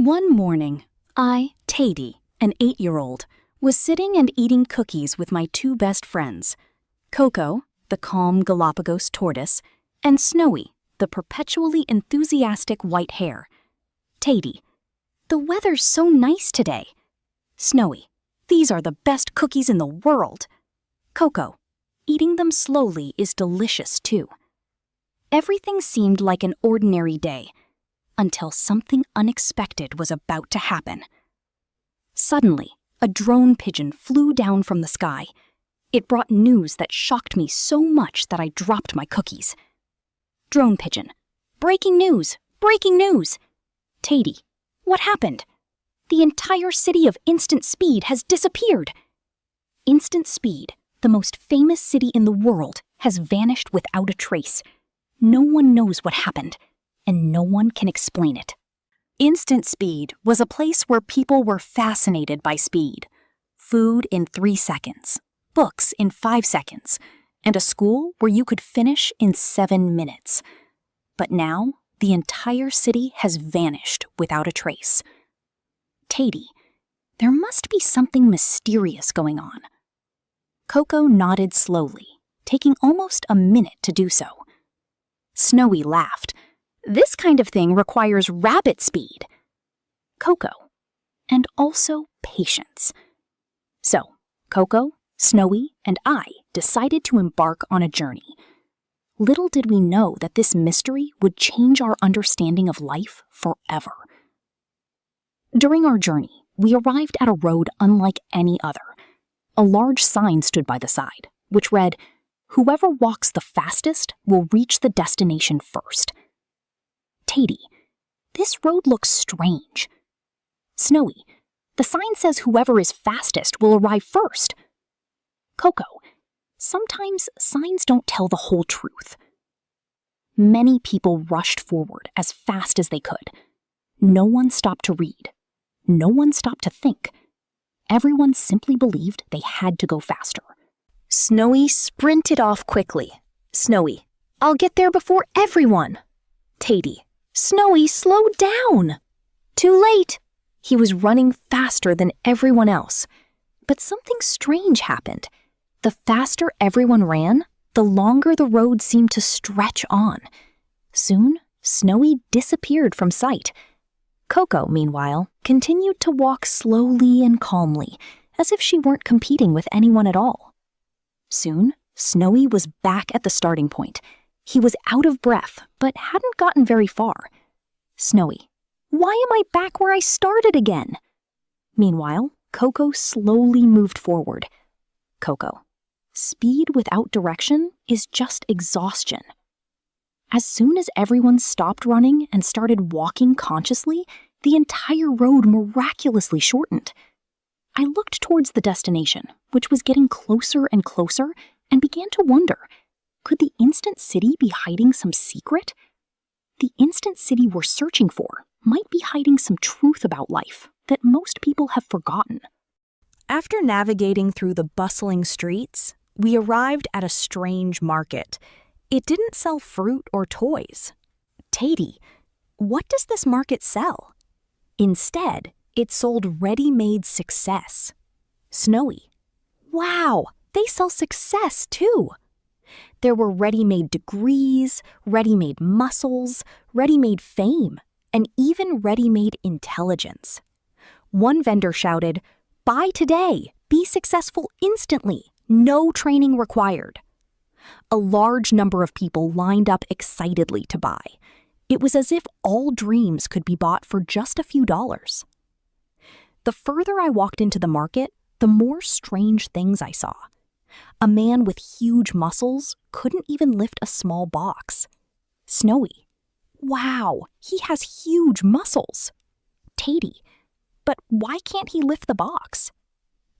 One morning, I, Taidy, an 8-year-old, was sitting and eating cookies with my two best friends, Coco, the calm Galápagos tortoise, and Snowy, the perpetually enthusiastic white hare. Taidy, the weather's so nice today. Snowy, these are the best cookies in the world. Coco, eating them slowly is delicious too. Everything seemed like an ordinary day, until something unexpected was about to happen. Suddenly, a drone pigeon flew down from the sky. It brought news that shocked me so much that I dropped my cookies. Drone pigeon, breaking news, breaking news! Taidy, what happened? The entire city of Instant Speed has disappeared. Instant Speed, the most famous city in the world, has vanished without a trace. No one knows what happened, and no one can explain it. Instant Speed was a place where people were fascinated by speed. Food in 3 seconds, books in 5 seconds, and a school where you could finish in 7 minutes. But now, the entire city has vanished without a trace. Taidy, there must be something mysterious going on. Coco nodded slowly, taking almost a minute to do so. Snowy laughed. This kind of thing requires rabbit speed. Coco, and also patience. So, Coco, Snowy, and I decided to embark on a journey. Little did we know that this mystery would change our understanding of life forever. During our journey, we arrived at a road unlike any other. A large sign stood by the side, which read, "Whoever walks the fastest will reach the destination first." Taidy, this road looks strange. Snowy, the sign says whoever is fastest will arrive first. Coco, sometimes signs don't tell the whole truth. Many people rushed forward as fast as they could. No one stopped to read. No one stopped to think. Everyone simply believed they had to go faster. Snowy sprinted off quickly. Snowy, I'll get there before everyone. Taidy, Snowy, slow down. Too late. He was running faster than everyone else. But something strange happened. The faster everyone ran, the longer the road seemed to stretch on. Soon, Snowy disappeared from sight. Coco, meanwhile, continued to walk slowly and calmly, as if she weren't competing with anyone at all. Soon, Snowy was back at the starting point. He was out of breath, but hadn't gotten very far. Snowy, why am I back where I started again? Meanwhile, Coco slowly moved forward. Coco, speed without direction is just exhaustion. As soon as everyone stopped running and started walking consciously, the entire road miraculously shortened. I looked towards the destination, which was getting closer and closer, and began to wonder, could the Instant City be hiding some secret? The Instant City we're searching for might be hiding some truth about life that most people have forgotten. After navigating through the bustling streets, we arrived at a strange market. It didn't sell fruit or toys. Taidy, what does this market sell? Instead, it sold ready-made success. Snowy, wow, they sell success too. There were ready-made degrees, ready-made muscles, ready-made fame, and even ready-made intelligence. One vendor shouted, "Buy today, be successful instantly, no training required." A large number of people lined up excitedly to buy. It was as if all dreams could be bought for just a few dollars. The further I walked into the market, the more strange things I saw. A man with huge muscles couldn't even lift a small box. Snowy, wow, he has huge muscles. Taidy, but why can't he lift the box?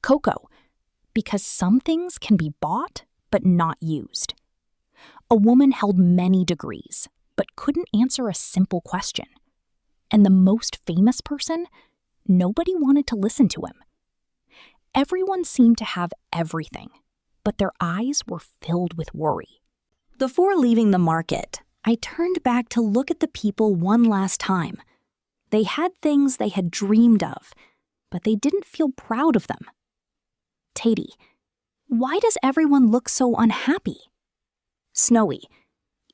Coco, because some things can be bought but not used. A woman held many degrees, but couldn't answer a simple question. And the most famous person, nobody wanted to listen to him. Everyone seemed to have everything, but their eyes were filled with worry. Before leaving the market, I turned back to look at the people one last time. They had things they had dreamed of, but they didn't feel proud of them. Taidy, why does everyone look so unhappy? Snowy,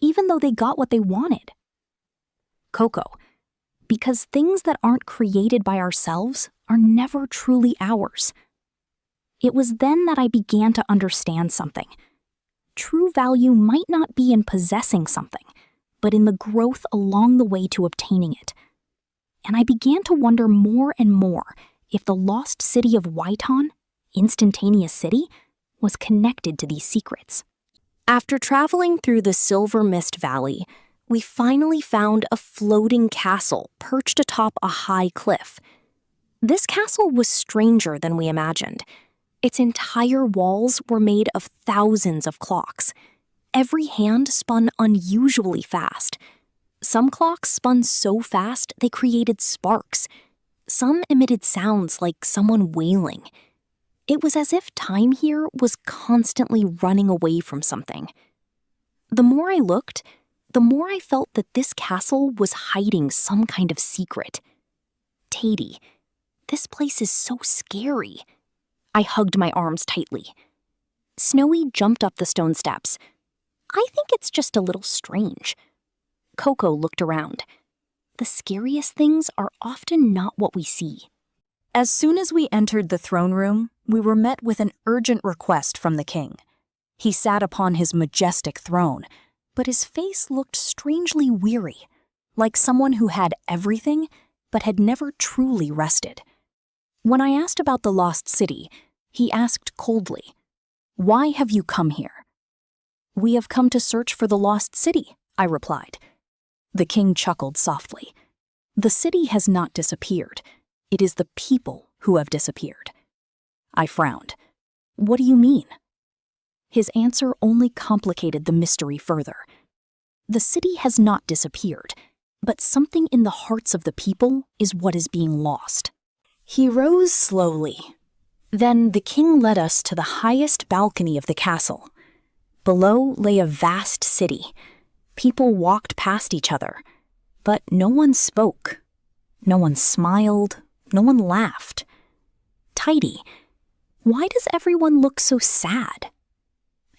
even though they got what they wanted. Coco, because things that aren't created by ourselves are never truly ours. It was then that I began to understand something. True value might not be in possessing something, but in the growth along the way to obtaining it. And I began to wonder more and more if the lost city of Waiton, Instantaneous City, was connected to these secrets. After traveling through the Silver Mist Valley, we finally found a floating castle perched atop a high cliff. This castle was stranger than we imagined. Its entire walls were made of thousands of clocks. Every hand spun unusually fast. Some clocks spun so fast they created sparks. Some emitted sounds like someone wailing. It was as if time here was constantly running away from something. The more I looked, the more I felt that this castle was hiding some kind of secret. Taidy, this place is so scary. I hugged my arms tightly. Snowy jumped up the stone steps. I think it's just a little strange. Coco looked around. The scariest things are often not what we see. As soon as we entered the throne room, we were met with an urgent request from the king. He sat upon his majestic throne, but his face looked strangely weary, like someone who had everything but had never truly rested. When I asked about the lost city, he asked coldly, "Why have you come here?" "We have come to search for the lost city," I replied. The king chuckled softly. "The city has not disappeared. It is the people who have disappeared." I frowned. "What do you mean?" His answer only complicated the mystery further. The city has not disappeared, but something in the hearts of the people is what is being lost. He rose slowly. Then the king led us to the highest balcony of the castle. Below lay a vast city. People walked past each other, but no one spoke. No one smiled. No one laughed. Taidy, why does everyone look so sad?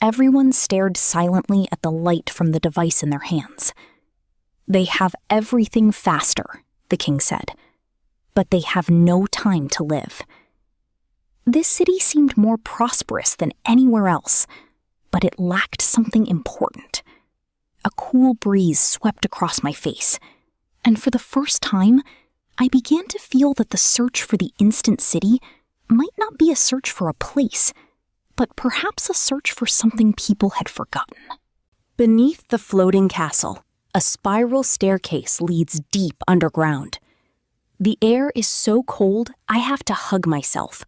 Everyone stared silently at the light from the device in their hands. They have everything faster, the king said, but they have no time to live. This city seemed more prosperous than anywhere else, but it lacked something important. A cool breeze swept across my face, and for the first time, I began to feel that the search for the instant city might not be a search for a place, but perhaps a search for something people had forgotten. Beneath the floating castle, a spiral staircase leads deep underground. The air is so cold, I have to hug myself.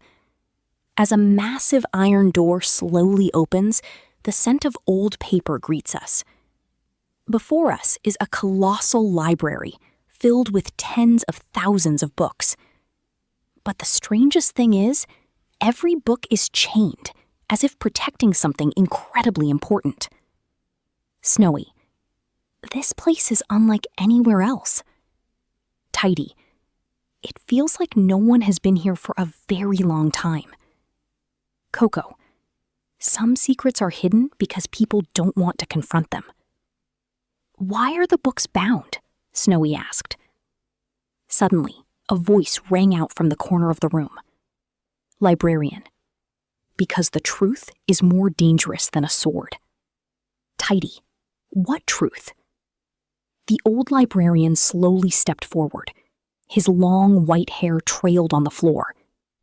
As a massive iron door slowly opens, the scent of old paper greets us. Before us is a colossal library filled with tens of thousands of books. But the strangest thing is, every book is chained, as if protecting something incredibly important. Snowy, this place is unlike anywhere else. Taidy, it feels like no one has been here for a very long time. Coco, some secrets are hidden because people don't want to confront them. Why are the books bound? Snowy asked. Suddenly, a voice rang out from the corner of the room. Librarian, because the truth is more dangerous than a sword. Taidy, what truth? The old librarian slowly stepped forward. His long white hair trailed on the floor.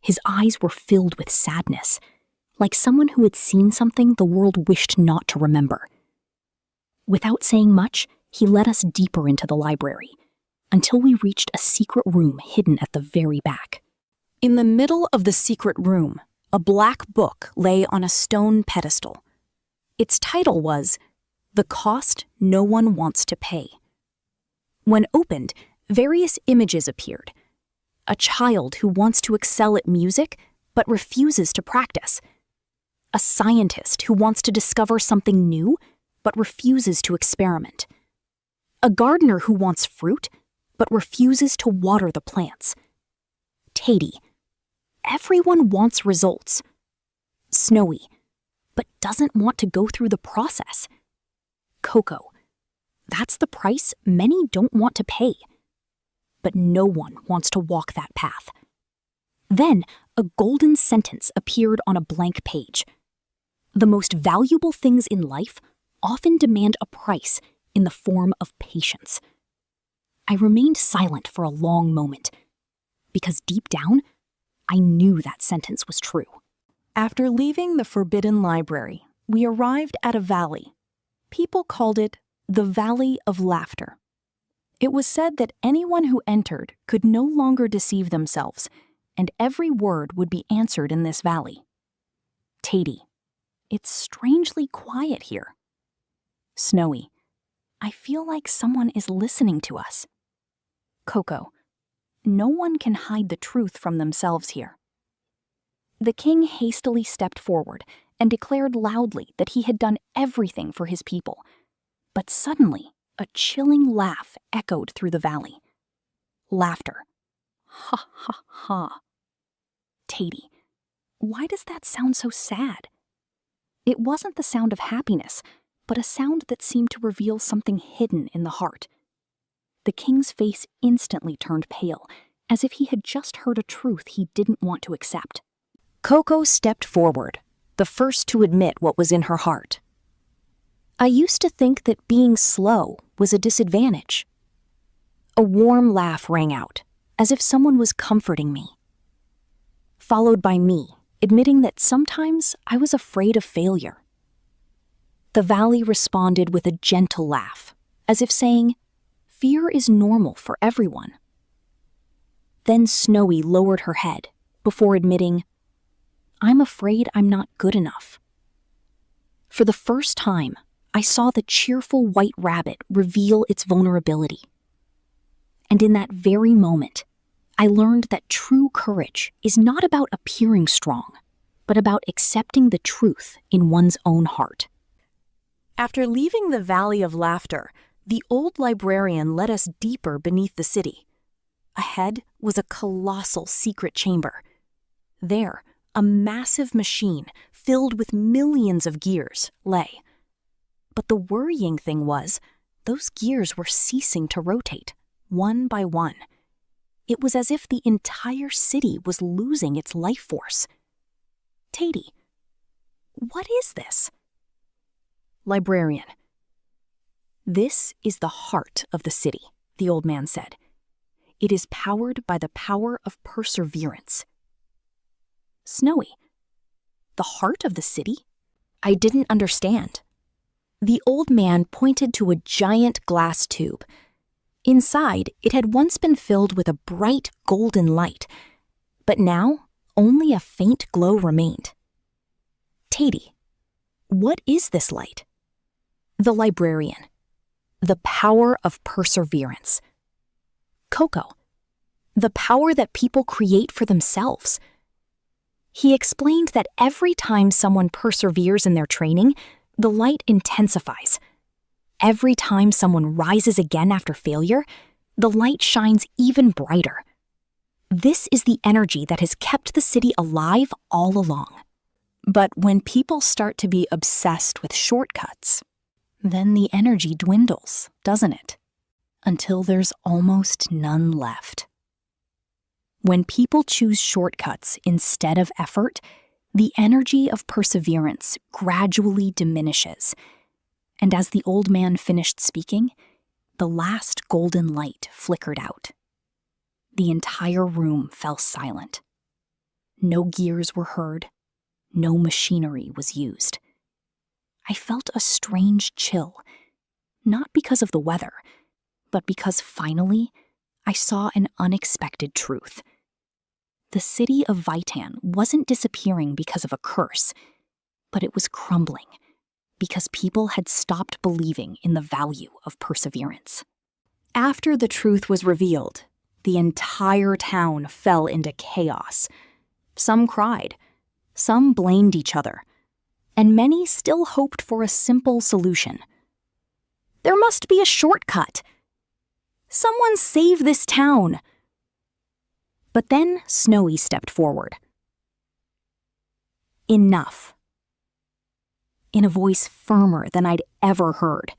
His eyes were filled with sadness, like someone who had seen something the world wished not to remember. Without saying much, he led us deeper into the library, until we reached a secret room hidden at the very back. In the middle of the secret room, a black book lay on a stone pedestal. Its title was The Cost No One Wants to Pay. When opened, various images appeared. A child who wants to excel at music but refuses to practice. A scientist who wants to discover something new but refuses to experiment. A gardener who wants fruit but refuses to water the plants. Taidy, everyone wants results. Snowy, but doesn't want to go through the process. Coco, that's the price many don't want to pay. But no one wants to walk that path. Then a golden sentence appeared on a blank page. The most valuable things in life often demand a price in the form of patience. I remained silent for a long moment, because deep down, I knew that sentence was true. After leaving the forbidden library, we arrived at a valley. People called it the Valley of Laughter. It was said that anyone who entered could no longer deceive themselves, and every word would be answered in this valley. Taidy, it's strangely quiet here. Snowy, I feel like someone is listening to us. Coco, no one can hide the truth from themselves here. The king hastily stepped forward and declared loudly that he had done everything for his people. But suddenly, a chilling laugh echoed through the valley. Laughter. Ha ha ha. Taidy, why does that sound so sad? It wasn't the sound of happiness, but a sound that seemed to reveal something hidden in the heart. The king's face instantly turned pale, as if he had just heard a truth he didn't want to accept. Coco stepped forward, the first to admit what was in her heart. I used to think that being slow was a disadvantage. A warm laugh rang out, as if someone was comforting me. Followed by me, admitting that sometimes I was afraid of failure. The valley responded with a gentle laugh, as if saying, fear is normal for everyone. Then Snowy lowered her head, before admitting, I'm afraid I'm not good enough. For the first time, I saw the cheerful white rabbit reveal its vulnerability. And in that very moment, I learned that true courage is not about appearing strong, but about accepting the truth in one's own heart. After leaving the Valley of Laughter, the old librarian led us deeper beneath the city. Ahead was a colossal secret chamber. There, a massive machine filled with millions of gears lay. But the worrying thing was, those gears were ceasing to rotate, one by one. It was as if the entire city was losing its life force. Taidy, what is this? Librarian, this is the heart of the city, the old man said. It is powered by the power of perseverance. Snowy, the heart of the city? I didn't understand. The old man pointed to a giant glass tube. Inside, it had once been filled with a bright golden light, but now only a faint glow remained. Taidy, what is this light? The librarian, the power of perseverance. Coco, the power that people create for themselves. He explained that every time someone perseveres in their training, the light intensifies. Every time someone rises again after failure, the light shines even brighter. This is the energy that has kept the city alive all along. But when people start to be obsessed with shortcuts, then the energy dwindles, doesn't it? Until there's almost none left. When people choose shortcuts instead of effort, the energy of perseverance gradually diminishes. And as the old man finished speaking, the last golden light flickered out. The entire room fell silent. No gears were heard. No machinery was used. I felt a strange chill, not because of the weather, but because finally I saw an unexpected truth. The city of Vitan wasn't disappearing because of a curse, but it was crumbling because people had stopped believing in the value of perseverance. After the truth was revealed, the entire town fell into chaos. Some cried, some blamed each other, and many still hoped for a simple solution. There must be a shortcut. Someone save this town! But then Snowy stepped forward. Enough. In a voice firmer than I'd ever heard.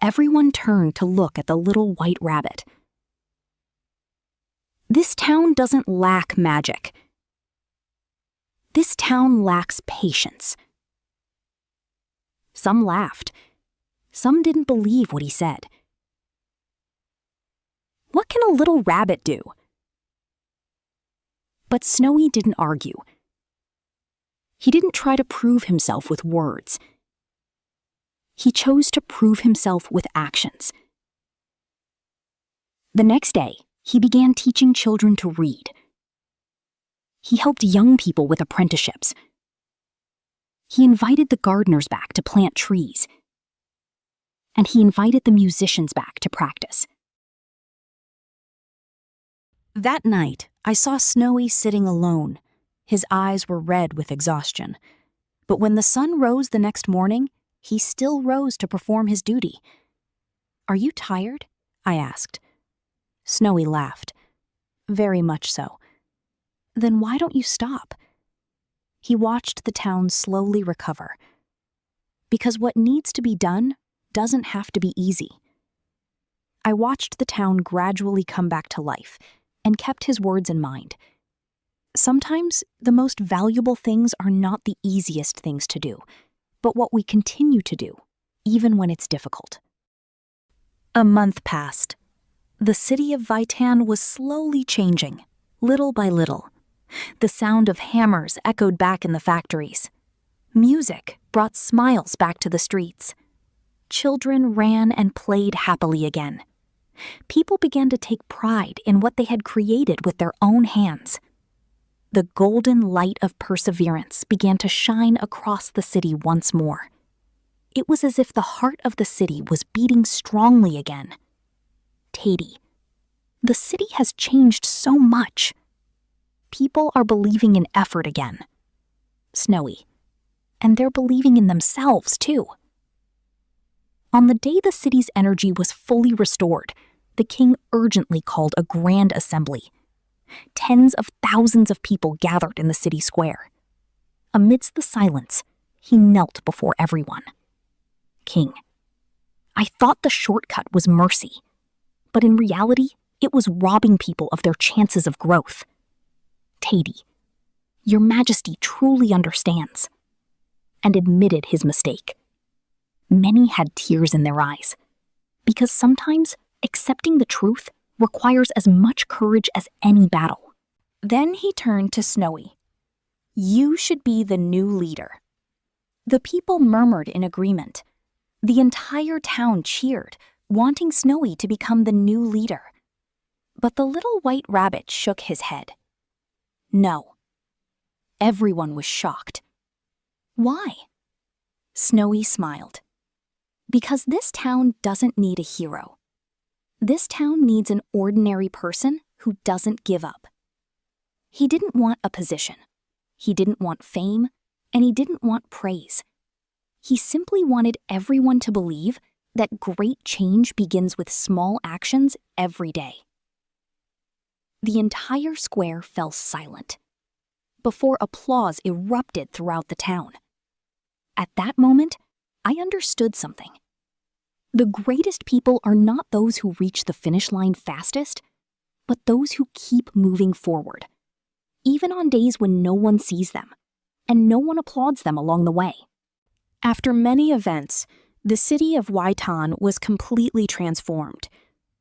Everyone turned to look at the little white rabbit. This town doesn't lack magic. This town lacks patience. Some laughed. Some didn't believe what he said. What can a little rabbit do? But Snowy didn't argue. He didn't try to prove himself with words. He chose to prove himself with actions. The next day, he began teaching children to read. He helped young people with apprenticeships. He invited the gardeners back to plant trees. And he invited the musicians back to practice. That night, I saw Snowy sitting alone. His eyes were red with exhaustion. But when the sun rose the next morning, he still rose to perform his duty. "Are you tired?" I asked. Snowy laughed. "Very much so." "Then why don't you stop?" He watched the town slowly recover. Because what needs to be done doesn't have to be easy. I watched the town gradually come back to life and kept his words in mind. Sometimes the most valuable things are not the easiest things to do, but what we continue to do, even when it's difficult. A month passed. The city of Vitan was slowly changing, little by little. The sound of hammers echoed back in the factories. Music brought smiles back to the streets. Children ran and played happily again. People began to take pride in what they had created with their own hands. The golden light of perseverance began to shine across the city once more. It was as if the heart of the city was beating strongly again. Taidy, the city has changed so much. People are believing in effort again. Snowy, and they're believing in themselves too. On the day the city's energy was fully restored, the king urgently called a grand assembly. Tens of thousands of people gathered in the city square. Amidst the silence, he knelt before everyone. "King, I thought the shortcut was mercy, but in reality, it was robbing people of their chances of growth. Taidy, your Majesty truly understands," and admitted his mistake. Many had tears in their eyes, because sometimes accepting the truth requires as much courage as any battle. Then he turned to Snowy. "You should be the new leader." The people murmured in agreement. The entire town cheered, wanting Snowy to become the new leader. But the little white rabbit shook his head. No. Everyone was shocked. Why? Snowy smiled. Because this town doesn't need a hero. This town needs an ordinary person who doesn't give up. He didn't want a position. He didn't want fame, and he didn't want praise. He simply wanted everyone to believe that great change begins with small actions every day. The entire square fell silent, before applause erupted throughout the town. At that moment, I understood something. The greatest people are not those who reach the finish line fastest, but those who keep moving forward, even on days when no one sees them, and no one applauds them along the way. After many events, the city of Waitan was completely transformed.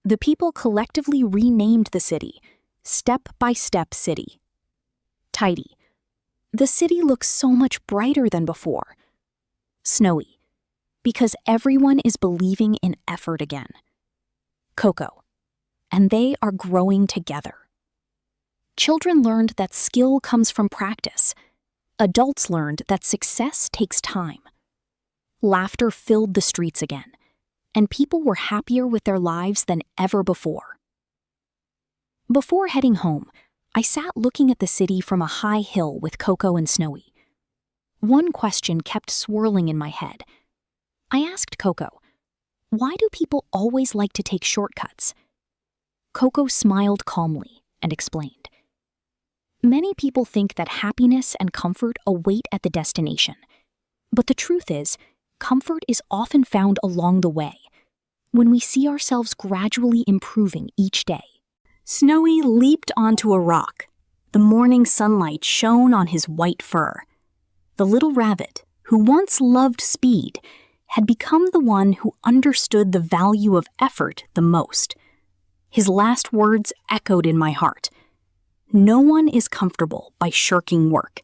The people collectively renamed the city, Step by Step City. Taidy. The city looks so much brighter than before. Snowy. Because everyone is believing in effort again. Coco. And they are growing together. Children learned that skill comes from practice. Adults learned that success takes time. Laughter filled the streets again, and people were happier with their lives than ever before. Before heading home, I sat looking at the city from a high hill with Coco and Snowy. One question kept swirling in my head. I asked Coco, Why do people always like to take shortcuts? Coco smiled calmly and explained. Many people think that happiness and comfort await at the destination. But the truth is, comfort is often found along the way, when we see ourselves gradually improving each day. Snowy leaped onto a rock. The morning sunlight shone on his white fur. The little rabbit, who once loved speed, had become the one who understood the value of effort the most. His last words echoed in my heart. No one is comfortable by shirking work,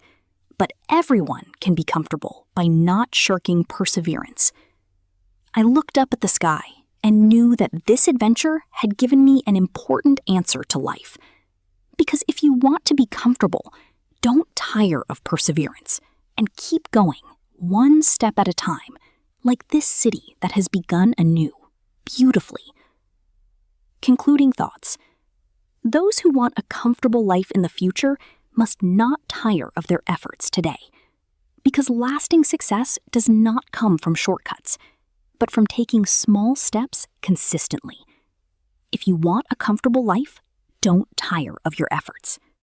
but everyone can be comfortable by not shirking perseverance. I looked up at the sky and knew that this adventure had given me an important answer to life. Because if you want to be comfortable, don't tire of perseverance and keep going one step at a time, like this city that has begun anew, beautifully. Concluding thoughts. Those who want a comfortable life in the future must not tire of their efforts today. Because lasting success does not come from shortcuts, but from taking small steps consistently. If you want a comfortable life, don't tire of your efforts.